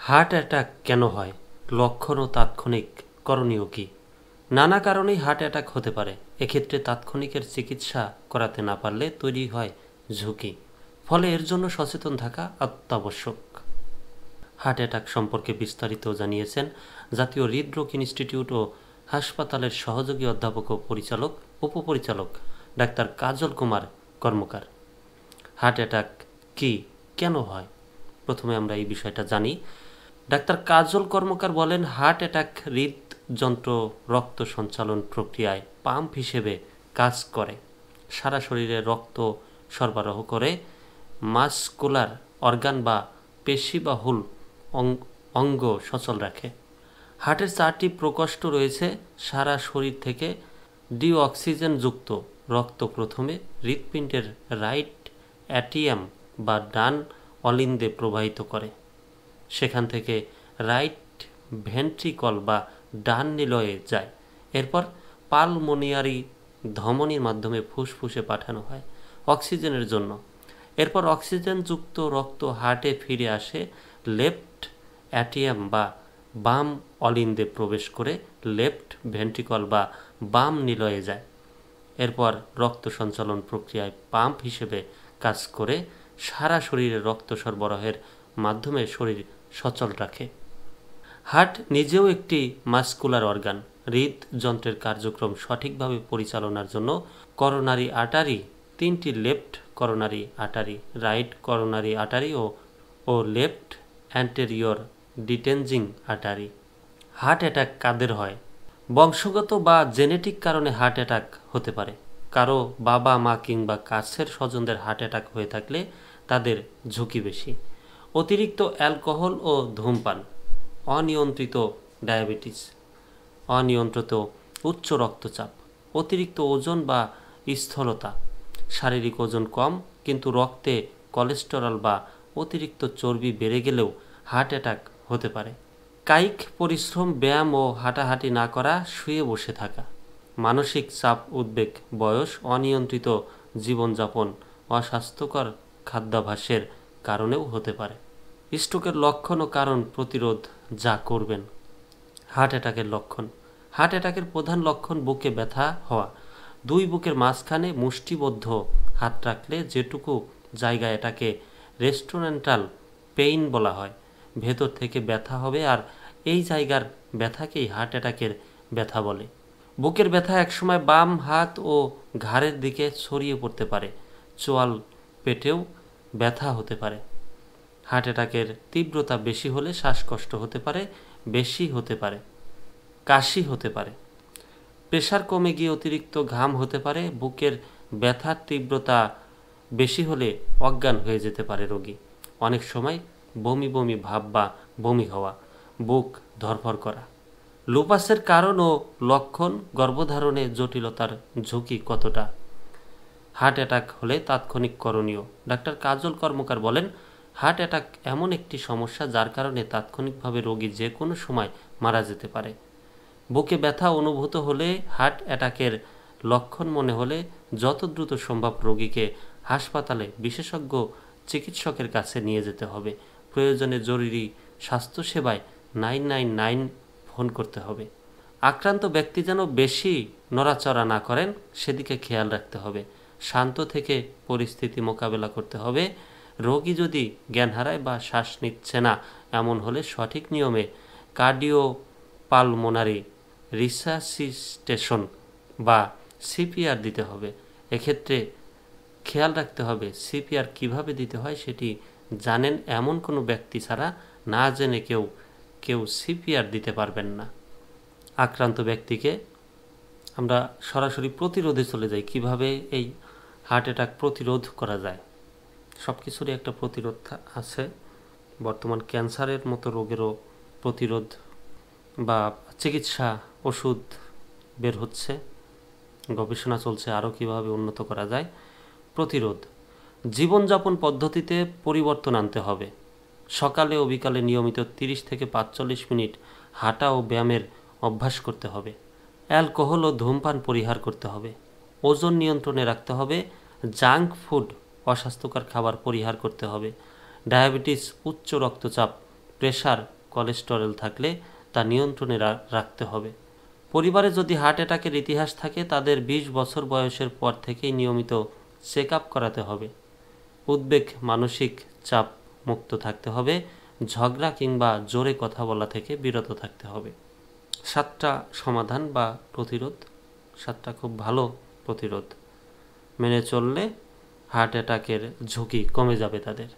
Heart attack কেন হয়? লক্ষণ ও তাৎক্ষণিক করণীয় কী? নানা কারণেই হার্ট অ্যাটাক হতে পারে। এক্ষেত্রে তাৎক্ষণিকের চিকিৎসা করাতে না পারলে তৈরি হয় ঝুঁকি। ফলে এর জন্য সচেতন থাকা অত্যাবশ্যক। হার্ট অ্যাটাক সম্পর্কে বিস্তারিত জানিয়েছেন জাতীয় হৃদরোগ ইনস্টিটিউট ও হাসপাতালের সহযোগী অধ্যাপক ও উপপরিচালক ডাক্তার কাজল কুমার কর্মকার। হার্ট অ্যাটাক কী, কেন হয়? প্রথমে আমরা এই বিষয়টা জানি। ডাক্তার কাজল কর্মকার বলেন, হার্ট অ্যাটাক হৃদযন্ত্র রক্ত সঞ্চালন প্রক্রিয়ায় পাম্প হিসেবে কাজ করে। সারা শরীরে রক্ত সরবরাহ করে মাসকুলার অর্গান বা পেশিবাহুল অঙ্গ সচল রাখে। হার্টের 4টি প্রকোষ্ঠ রয়েছে। সারা শরীর থেকে ডিঅক্সিজেনযুক্ত রক্ত প্রথমে হৃৎপিণ্ডের রাইট অ্যাটিয়াম বা ডান অলিন্দে প্রবাহিত করে। সেখান থেকে রাইট ভেন্ট্রিকল বা ডান নিলয়ে যায়। এরপর পালমোনিয়ারি ধমনির মাধ্যমে ফুসফুসে পাঠানো হয় অক্সিজেনের জন্য। এরপর অক্সিজেনযুক্ত রক্ত হার্টে ফিরে আসে, লেফট অ্যাটিয়াম বা বাম অলিন্দে প্রবেশ করে লেফট ভেন্ট্রিকল বা বাম নিলয়ে যায়। এরপর রক্ত সঞ্চালন প্রক্রিয়ায় পাম্প হিসেবে কাজ করে সারা শরীরে রক্ত সরবরাহের মাধ্যমে শরীর সচল রাখে। হার্ট নিজেও একটি মাসকুলার অর্গান। হৃদযন্ত্রের কার্যক্রম সঠিকভাবে পরিচালনার জন্য করোনারি আর্টারি 3টি, left coronary artery, right coronary artery ও left anterior descending artery. Heart attack কাদের হয়? বংশগত বা জেনেটিক কারণে হার্ট অ্যাটাক হতে পারে। কারো বাবা মা কিংবা কাছের স্বজনদের হার্ট অ্যাটাক হয়ে থাকলে তাদের ঝুঁকি বেশি। অতিরিক্ত অ্যালকোহল ও ধূমপান, অনিয়ন্ত্রিত ডায়াবেটিস, অনিয়ন্ত্রিত উচ্চ রক্তচাপ, অতিরিক্ত ওজন বা স্থূলতা, শারীরিক ওজন কম কিন্তু রক্তে কোলেস্টেরল বা অতিরিক্ত চর্বি বেড়ে গেলেও হার্ট অ্যাটাক হতে পারে। কায়িক পরিশ্রম, ব্যায়াম ও হাঁটাহাঁটি না করা, শুয়ে বসে থাকা, মানসিক চাপ, উদ্বেগ, বয়স, অনিয়ন্ত্রিত জীবনযাপন, অস্বাস্থ্যকর খাদ্যাভ্যাসের কারণেও হতে পারে। স্ট্রোকের লক্ষণ ও কারণ প্রতিরোধ যা করবেন। হার্ট অ্যাটাকের লক্ষণ। হার্ট অ্যাটাকের প্রধান লক্ষণ বুকে ব্যথা হওয়া। দুই বুকের মাঝখানে মুষ্টিবদ্ধ হাত রাখলে যেটুকু জায়গা, এটাকে রেস্টোরেন্টাল পেইন বলা হয়। ভেতর থেকে ব্যথা হবে আর এই জায়গার ব্যথাকেই হার্ট অ্যাটাকের ব্যথা বলে। বুকের ব্যথা একসময় বাম হাত ও ঘাড়ের দিকে ছড়িয়ে পড়তে পারে। চোয়াল পেটেও ব্যথা হতে পারে। হার্ট অ্যাটাকের তীব্রতা বেশি হলে শ্বাসকষ্ট হতে পারে, বেশি হতে পারে, কাশি হতে পারে, প্রেশার কমে গিয়ে অতিরিক্ত ঘাম হতে পারে। বুকের ব্যথার তীব্রতা বেশি হলে অজ্ঞান হয়ে যেতে পারে রোগী। অনেক সময় বমি বমি ভাব বা বমি হওয়া, বুক ধড়ফড় করা। লুপাসের কারণ ও লক্ষণ, গর্ভধারণে জটিলতার ঝুঁকি কতটা? হার্ট অ্যাটাক হলে তাৎক্ষণিক করণীয়। ডাক্তার কাজল কর্মকার বলেন, হার্ট অ্যাটাক এমন একটি সমস্যা যার কারণে তাৎক্ষণিকভাবে রোগী যে কোনো সময় মারা যেতে পারে। বুকে ব্যথা অনুভূত হলে, হার্ট অ্যাটাকের লক্ষণ মনে হলে যত দ্রুত সম্ভব রোগীকে হাসপাতালে বিশেষজ্ঞ চিকিৎসকের কাছে নিয়ে যেতে হবে। প্রয়োজনে জরুরি স্বাস্থ্যসেবায় 999 ফোন করতে হবে। আক্রান্ত ব্যক্তি যেন বেশি নড়াচড়া না করেন সেদিকে খেয়াল রাখতে হবে। শান্ত থেকে পরিস্থিতি মোকাবেলা করতে হবে। রোগী যদি জ্ঞান হারায় বা শ্বাস নিচ্ছে না এমন হলে সঠিক নিয়মে কার্ডিওপালমোনারি রিসাসিটেশন বা সিপিআর দিতে হবে। এক্ষেত্রে খেয়াল রাখতে হবে সিপিআর কিভাবে দিতে হয় সেটি জানেন এমন কোনো ব্যক্তি ছাড়া না জেনে কেউ সিপিআর দিতে পারবেন না। আক্রান্ত ব্যক্তিকে আমরা সরাসরি প্রতিরোধে চলে যাই। কিভাবে এই হার্ট অ্যাটাক প্রতিরোধ করা যায়? সব কিছুরই একটা প্রতিরোধ আছে। বর্তমান ক্যান্সারের মতো রোগেরও প্রতিরোধ বা চিকিৎসা ওষুধ বের হচ্ছে, গবেষণা চলছে আরও কীভাবে উন্নত করা যায়। প্রতিরোধ, জীবনযাপন পদ্ধতিতে পরিবর্তন আনতে হবে। সকালে ও বিকালে নিয়মিত 30 থেকে 45 মিনিট হাঁটা ও ব্যায়ামের অভ্যাস করতে হবে। অ্যালকোহল ও ধূমপান পরিহার করতে হবে। ওজন নিয়ন্ত্রণে রাখতে হবে। জাঙ্ক ফুড, অস্বাস্থ্যকর খাবার পরিহার করতে হবে। ডায়াবেটিস, উচ্চ রক্তচাপ প্রেশার, কোলেস্টেরল থাকলে তা নিয়ন্ত্রণে রাখতে হবে। পরিবারে যদি হার্ট অ্যাটাকের ইতিহাস থাকে তাদের 20 বছর বয়সের পর থেকেই নিয়মিত চেক আপ করাতে হবে। উদ্বেগ, মানসিক চাপ মুক্ত থাকতে হবে। ঝগড়া কিংবা জোরে কথা বলা থেকে বিরত থাকতে হবে। 7টা সমাধান বা প্রতিরোধ, 7টা খুব ভালো প্রতিরোধ মেনে চললে হার্ট অ্যাটাকের ঝুঁকি কমে যাবে তাদের।